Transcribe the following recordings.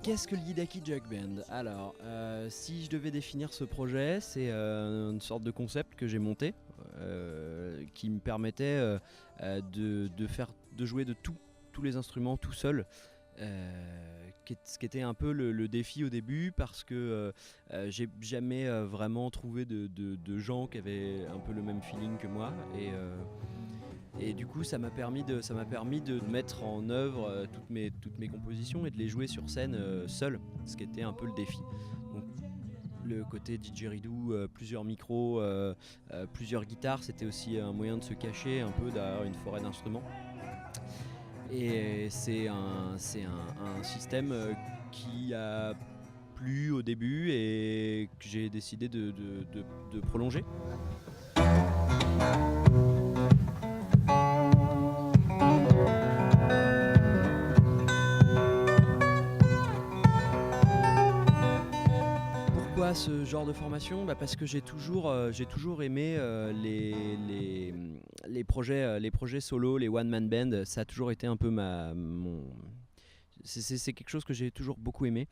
Qu'est-ce que le Yidaki Jug Band ? Alors, si je devais définir ce projet, c'est une sorte de concept que j'ai monté qui me permettait de jouer de tous les instruments tout seul. Ce qui était un peu le défi au début parce que j'ai jamais vraiment trouvé de gens qui avaient un peu le même feeling que moi et du coup ça m'a permis de mettre en œuvre toutes mes compositions et de les jouer sur scène seul, ce qui était un peu le défi. Donc, le côté didgeridoo, plusieurs micros, plusieurs guitares, c'était aussi un moyen de se cacher un peu derrière une forêt d'instruments. Et c'est un système qui a plu au début et que j'ai décidé de prolonger. Pourquoi ce genre de formation ? Parce que j'ai toujours aimé les projets solo, les one man band. Ça a toujours été un peu c'est quelque chose que j'ai toujours beaucoup aimé.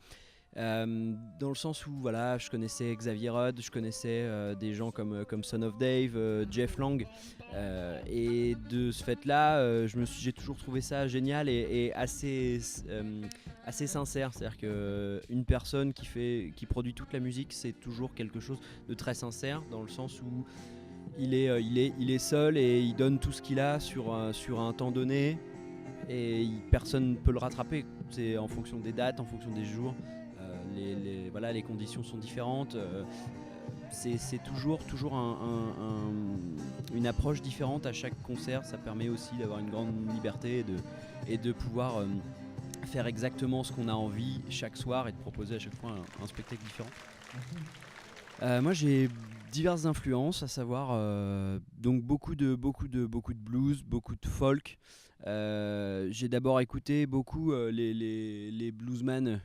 Dans le sens où voilà, je connaissais Xavier Rudd, je connaissais des gens comme Son of Dave, Jeff Lang, et de ce fait-là, j'ai toujours trouvé ça génial et assez sincère. C'est-à-dire qu'une personne qui produit toute la musique, c'est toujours quelque chose de très sincère, dans le sens où il est seul et il donne tout ce qu'il a sur un temps donné et personne ne peut le rattraper. C'est en fonction des dates, en fonction des jours. Les conditions sont différentes. C'est toujours une approche différente à chaque concert. Ça permet aussi d'avoir une grande liberté et de pouvoir faire exactement ce qu'on a envie chaque soir et de proposer à chaque fois un spectacle différent. Moi j'ai diverses influences, à savoir donc beaucoup de blues, beaucoup de folk. J'ai d'abord écouté beaucoup les bluesman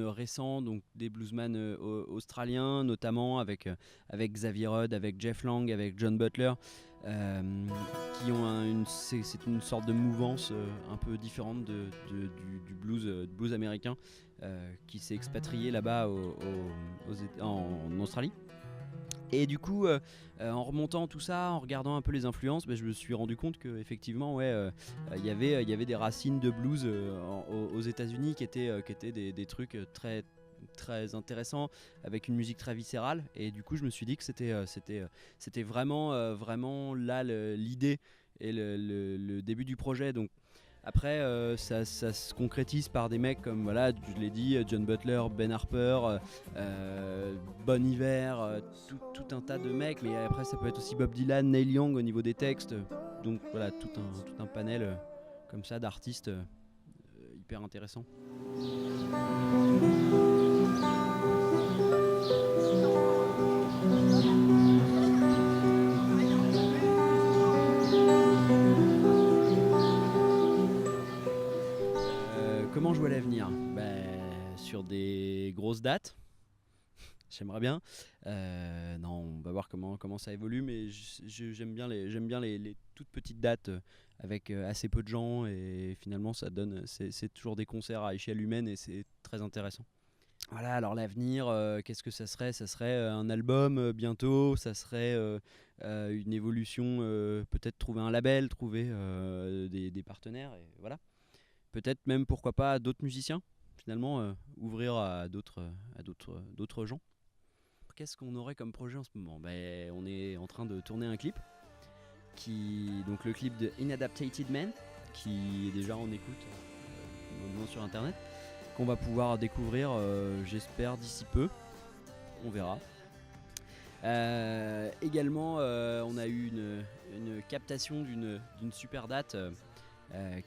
récents, donc des bluesman australiens notamment avec Xavier Rudd, avec Jeff Lang, avec John Butler, qui ont c'est une sorte de mouvance un peu différente du blues américain qui s'est expatrié là-bas en Australie. Et du coup, en remontant tout ça, en regardant un peu les influences, je me suis rendu compte qu'effectivement, il y avait des racines de blues aux États-Unis qui étaient des trucs très très intéressants, avec une musique très viscérale. Et du coup, je me suis dit que c'était vraiment là l'idée et le début du projet. Donc après, ça se concrétise par des mecs comme, voilà, je l'ai dit, John Butler, Ben Harper, Bon Iver, tout un tas de mecs. Mais après, ça peut être aussi Bob Dylan, Neil Young au niveau des textes. Donc voilà, tout un panel comme ça d'artistes hyper intéressants. Comment jouer à l'avenir ? Sur des grosses dates, j'aimerais bien. Non, on va voir comment ça évolue, mais j'aime bien les toutes petites dates avec assez peu de gens, et finalement c'est toujours des concerts à échelle humaine et c'est très intéressant. Voilà, alors l'avenir, qu'est-ce que ça serait ? Ça serait un album bientôt, ça serait une évolution, peut-être trouver un label, trouver des partenaires, et voilà. Peut-être même, pourquoi pas, d'autres musiciens, finalement, ouvrir à d'autres gens. Qu'est-ce qu'on aurait comme projet en ce moment ? On est en train de tourner un clip, donc le clip de Inadapted Man, qui est déjà en écoute sur internet, qu'on va pouvoir découvrir, j'espère, d'ici peu. On verra. Également, on a eu une captation d'une super date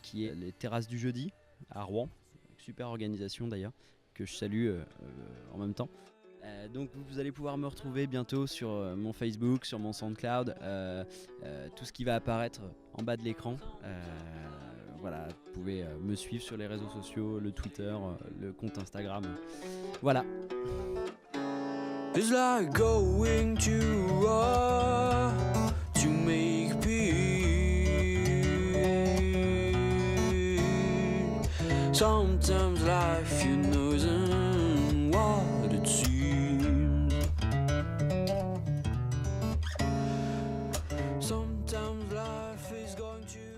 qui est les Terrasses du Jeudi à Rouen. Super organisation d'ailleurs, que je salue en même temps. Donc vous allez pouvoir me retrouver bientôt sur mon Facebook, sur mon SoundCloud, tout ce qui va apparaître en bas de l'écran. Voilà, vous pouvez me suivre sur les réseaux sociaux, le Twitter, le compte Instagram. Voilà. It's like going to war to make peace. Sometimes life, you know, isn't what it seems. Sometimes life is going to